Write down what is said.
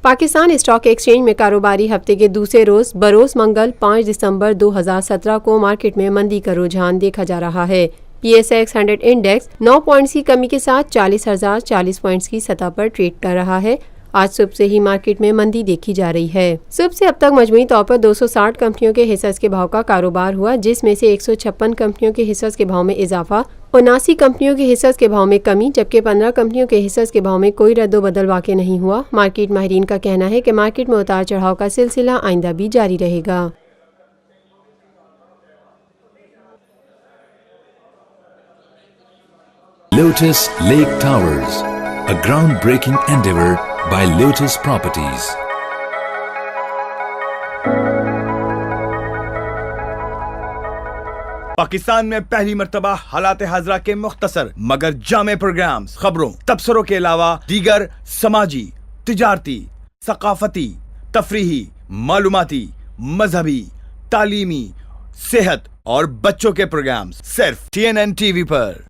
Pakistan stock exchange में कारोबारी हफ्ते के दूसरे रोज बरोज मंगल 5 दिसंबर 2017 को मार्केट में मंदी का रुझान देखा जा रहा है। PSX 100 इंडेक्स 9 पॉइंट्स की कमी के साथ 40,040 पॉइंट्स की सतह पर ट्रेड कर रहा है। आज सुबह से ही मार्केट में मंदी देखी जा रही है। सुबह से अब तक मजमूई तौर पर 260 कंपनियों के हिस्सों के भाव का कारोबार हुआ, जिसमें से 156 कंपनियों के हिस्सों के भाव में इजाफा, 79 कंपनियों के हिस्सों के भाव में कमी, जबकि 15 कंपनियों के हिस्सों के भाव में कोई रद्दोबदल वाक़ई नहीं हुआ। मार्केट माहिरीन का कहना है कि मार्केट में उतार चढ़ाव का सिलसिला आइंदा भी जारी रहेगा। Lotus Lake Towers, a groundbreaking endeavor by Lotus Properties. Pakistan में पहली मर्तबा हालात हाजरा के मुख्तसर मगर जामे प्रोग्राम्स, खबरों, तबसरों के अलावा दीगर समाजी, तिजारती, सकाफती, तफरीही, मालूमाती, मजहबी, तालीमी, सेहत और बच्चों के प्रोग्राम्स सिर्फ TNN TV पर।